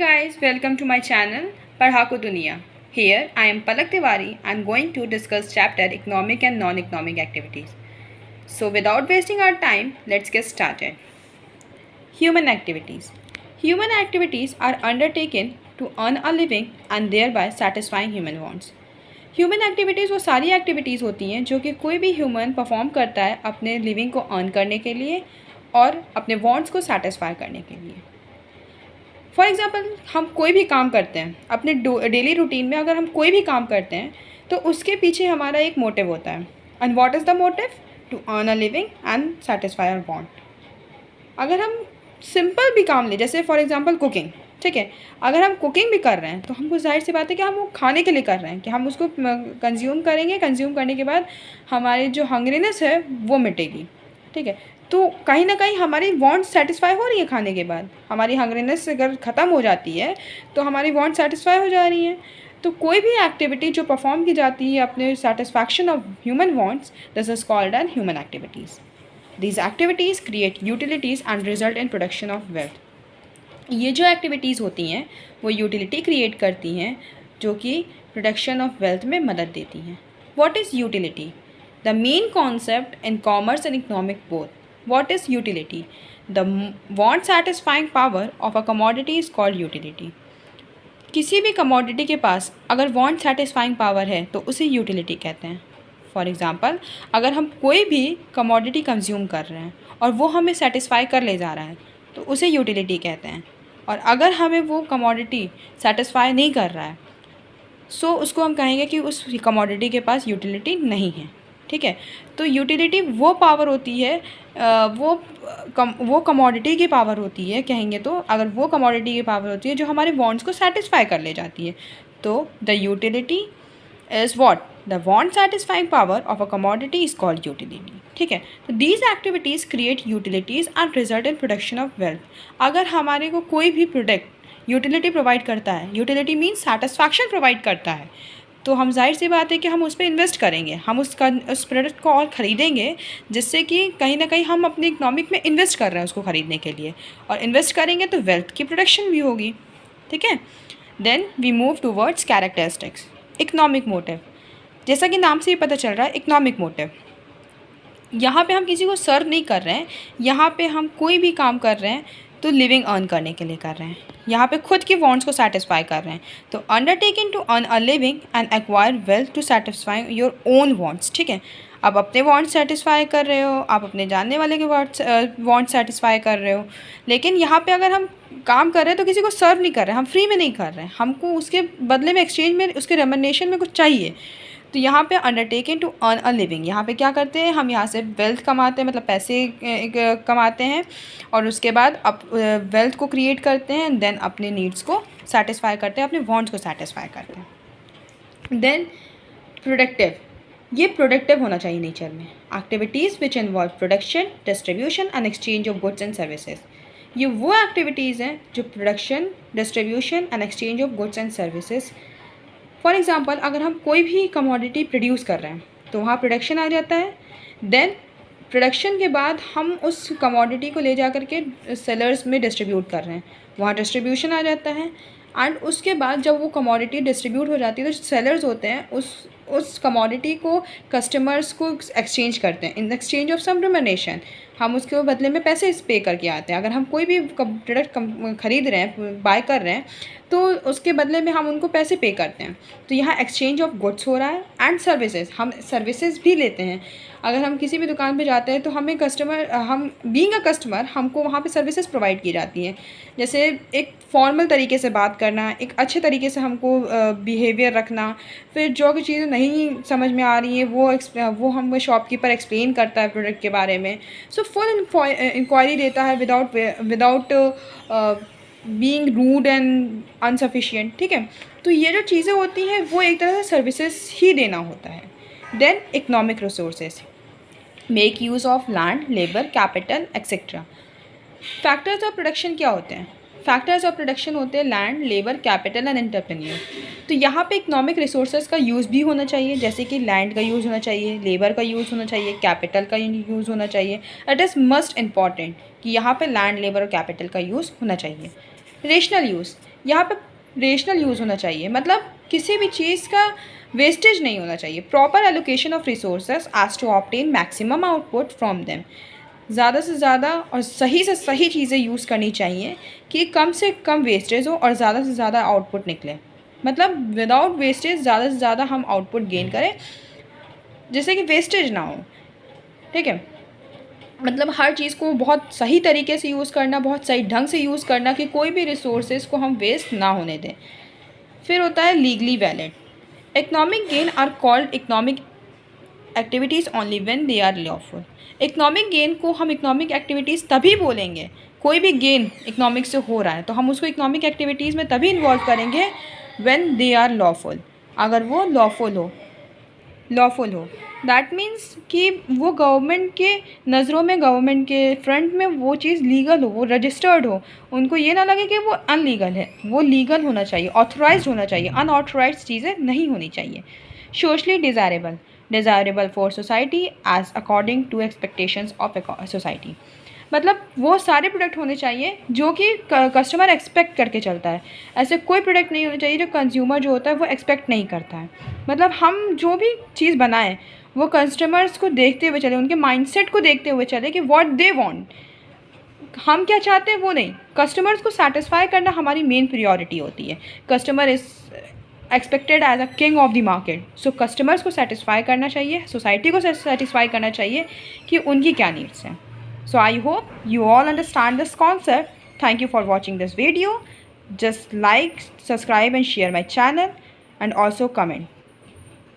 Guys, welcome to my channel Padhako Duniya. Here I am Palak Tiwari. I am going to discuss chapter economic and non-economic activities. So without wasting our time, let's get started. Human activities. Human activities are undertaken to earn a living and thereby satisfying human wants. Human activities वो सारी activities होती हैं जो कि कोई भी human perform करता है अपने लिविंग को अर्न करने के लिए और अपने वांट्स को सेटिस्फाई करने के लिए। फॉर एग्ज़ाम्पल, हम कोई भी काम करते हैं अपने डेली रूटीन में, अगर हम कोई भी काम करते हैं तो उसके पीछे हमारा एक मोटिव होता है। And what is the motive? To earn a living and satisfy our want. अगर हम सिंपल भी काम लें, जैसे फॉर एग्ज़ाम्पल कुकिंग, ठीक है, अगर हम कुकिंग भी कर रहे हैं तो हमको जाहिर सी बात है कि हम वो खाने के लिए कर रहे हैं, कि हम उसको कंज्यूम करेंगे, कंज्यूम करने के बाद हमारी जो हंग्रीनेस है वो मिटेगी, ठीक है। तो कहीं ना कहीं हमारी वांट सेटिस्फाई हो रही है, खाने के बाद हमारी हंग्रीनेस अगर ख़त्म हो जाती है तो हमारी वांट सेटिस्फाई हो जा रही है। तो कोई भी एक्टिविटी जो परफॉर्म की जाती है अपने satisfaction of human wants, this is called an human activities. These activities create utilities and result in production of wealth. ये जो एक्टिविटीज़ होती हैं वो यूटिलिटी क्रिएट करती हैं जो कि प्रोडक्शन ऑफ वेल्थ में मदद देती हैं। What is utility? The main concept in commerce and economic both. What is utility? The want satisfying power of a commodity is called utility. किसी भी कमोडिटी के पास अगर वांट सेटिस्फाइंग पावर है तो उसे यूटिलिटी कहते हैं। फॉर एग्ज़ाम्पल, अगर हम कोई भी कमोडिटी कंज्यूम कर रहे हैं और वो हमें सेटिस्फाई कर ले जा रहा है तो उसे यूटिलिटी कहते हैं। और अगर हमें वो कमोडिटी सेटिस्फाई नहीं कर रहा है सो उसको हम कहेंगे कि उस कमोडिटी के पास यूटिलिटी नहीं है, ठीक है। तो यूटिलिटी वो पावर होती है, वो कमोडिटी की पावर होती है, कहेंगे तो अगर वो कमोडिटी की पावर होती है जो हमारे वांट्स को सेटिस्फाई कर ले जाती है। तो the utility is what? The want satisfying power of a commodity is called utility, ठीक है। तो these activities create utilities and result in production of wealth. अगर हमारे को कोई भी प्रोडक्ट यूटिलिटी प्रोवाइड करता है, यूटिलिटी मीन्स सेटिस्फैक्शन प्रोवाइड करता है, तो हम जाहिर सी बात है कि हम उस पर इन्वेस्ट करेंगे, हम उस प्रोडक्ट को और ख़रीदेंगे, जिससे कि कहीं ना कहीं हम अपने इकनॉमिक में इन्वेस्ट कर रहे हैं उसको ख़रीदने के लिए, और इन्वेस्ट करेंगे तो वेल्थ की प्रोडक्शन भी होगी, ठीक है। Then we move towards characteristics. Economic motive, जैसा कि नाम से ही पता चल रहा है, इकनॉमिक मोटिव। यहाँ पे हम किसी को सर्व नहीं कर रहे हैं, यहाँ पे हम कोई भी काम कर रहे हैं तो लिविंग अर्न करने के लिए कर रहे हैं, यहाँ पे खुद के वांट्स को सेटिस्फाई कर रहे हैं। तो undertaking to earn a living and acquire wealth to satisfy your own wants, ठीक है। आप अपने वांट्स सेटिस्फाई कर रहे हो, आप अपने जानने वाले के वांट्स सेटिस्फाई कर रहे हो, लेकिन यहाँ पे अगर हम काम कर रहे हैं तो किसी को सर्व नहीं कर रहे हैं, हम फ्री में नहीं कर रहे हैं, हमको उसके बदले में, एक्सचेंज में, उसके रेमनेशन में कुछ चाहिए। तो यहाँ पे undertaking to earn a living, यहाँ पे क्या करते हैं, हम यहाँ से वेल्थ कमाते हैं, मतलब पैसे कमाते हैं, और उसके बाद वेल्थ को क्रिएट करते हैं, देन अपने नीड्स को सेटिस्फाई करते हैं, अपने वांट्स को सेटिस्फाई करते हैं। देन प्रोडक्टिव, ये प्रोडक्टिव होना चाहिए नेचर में। Activities which involve production, distribution and exchange of goods and services. ये वो एक्टिविटीज़ हैं जो production, distribution and exchange of goods and services. For example, अगर हम कोई भी कमोडिटी प्रोड्यूस कर रहे हैं तो वहाँ प्रोडक्शन आ जाता है। देन प्रोडक्शन के बाद हम उस कमोडिटी को ले जा कर के सेलर्स में डिस्ट्रीब्यूट कर रहे हैं, वहाँ डिस्ट्रीब्यूशन आ जाता है। एंड उसके बाद जब वो कमोडिटी डिस्ट्रीब्यूट हो जाती है तो सेलर्स होते हैं उस कमोडिटी को कस्टमर्स को एक्सचेंज करते हैं, in exchange of some remuneration. हम उसके बदले में पैसे पे करके आते हैं। अगर हम कोई भी प्रोडक्ट खरीद रहे हैं, बाय कर रहे हैं, तो उसके बदले में हम उनको पैसे पे करते हैं। तो यहाँ एक्सचेंज ऑफ गुड्स हो रहा है एंड सर्विसेज, हम सर्विसेज भी लेते हैं। अगर हम किसी भी दुकान पे जाते हैं तो हमें हम बीइंग अ कस्टमर, हमको वहाँ पे सर्विसेज प्रोवाइड की जाती हैं, जैसे एक फॉर्मल तरीके से बात करना, एक अच्छे तरीके से हमको बिहेवियर रखना, फिर जो भी चीज़ें नहीं समझ में आ रही हैं वो हमें शॉपकीपर एक्सप्लेन करता है प्रोडक्ट के बारे में। सो फुल इंक्वायरी देता है विदाउट बीइंग रूड एंड अनसफिशिएंट, ठीक है। तो ये जो चीज़ें होती हैं वो एक तरह से सर्विसेज ही देना होता है। Then economic resources, make use of land, labour, capital etcetera. Factors of production क्या होते हैं? फैक्टर्स ऑफ प्रोडक्शन होते हैं land, labour, capital and entrepreneur. तो यहाँ पे इकोनॉमिक रिसोर्सेज का यूज़ भी होना चाहिए, जैसे कि लैंड का यूज़ होना चाहिए, लेबर का यूज़ होना चाहिए, कैपिटल का यूज़ होना चाहिए। इट इज़ मस्ट इम्पॉर्टेंट कि यहाँ पे लैंड, लेबर और कैपिटल का यूज़ होना चाहिए। रेशनल यूज़, यहाँ पे रेशनल यूज़ होना चाहिए, मतलब किसी भी चीज़ का वेस्टेज नहीं होना चाहिए। Proper allocation of resources as to obtain maximum output from them. ज़्यादा से ज़्यादा और सही से सही चीज़ें यूज़ करनी चाहिए कि कम से कम वेस्टेज हो और ज़्यादा से ज़्यादा आउटपुट निकले। मतलब विदाउट वेस्टेज ज़्यादा से ज़्यादा हम आउटपुट गेन करें, जिससे कि वेस्टेज ना हो। ठीक है, मतलब हर चीज़ को बहुत सही तरीके से यूज़ करना, बहुत सही ढंग से यूज़ करना कि कोई भी रिसोर्सेज को हम वेस्ट ना होने दें। फिर होता है legally valid. Economic gain are called economic activities only when they are lawful. Economic gain को हम इकोनॉमिक एक्टिविटीज़ तभी बोलेंगे, कोई भी गेन इकोनॉमिक से हो रहा है तो हम उसको इकोनॉमिक एक्टिविटीज़ में तभी इन्वॉल्व करेंगे व्हेन दे आर लॉफुल, अगर वो लॉफुल हो। दैट मीन्स कि वो गवर्नमेंट के नज़रों में, गवर्नमेंट के फ्रंट में वो चीज़ लीगल हो, वो रजिस्टर्ड हो, उनको ये ना लगे कि वो अनलीगल है। वो लीगल होना चाहिए, ऑथराइज्ड होना चाहिए, अनऑथराइज्ड चीज़ें नहीं होनी चाहिए। Socially desirable for society as according to expectations of society. मतलब वो सारे प्रोडक्ट होने चाहिए जो कि कस्टमर एक्सपेक्ट करके चलता है। ऐसे कोई प्रोडक्ट नहीं होना चाहिए जो कंज्यूमर जो होता है वो एक्सपेक्ट नहीं करता है। मतलब हम जो भी चीज़ बनाएं वो कस्टमर्स को देखते हुए चले, उनके माइंडसेट को देखते हुए चले कि व्हाट दे वांट, हम क्या चाहते हैं वो नहीं। कस्टमर्स को सेटिस्फाई करना हमारी मेन प्रियोरिटी होती है। Customer is expected as a king of the market. So customers को सेटिस्फाई करना चाहिए, सोसाइटी को सेटिस्फाई करना चाहिए कि उनकी क्या नीड्स हैं। So I hope you all understand this concept. Thank you for watching this video. Just like, subscribe and share my channel and also comment.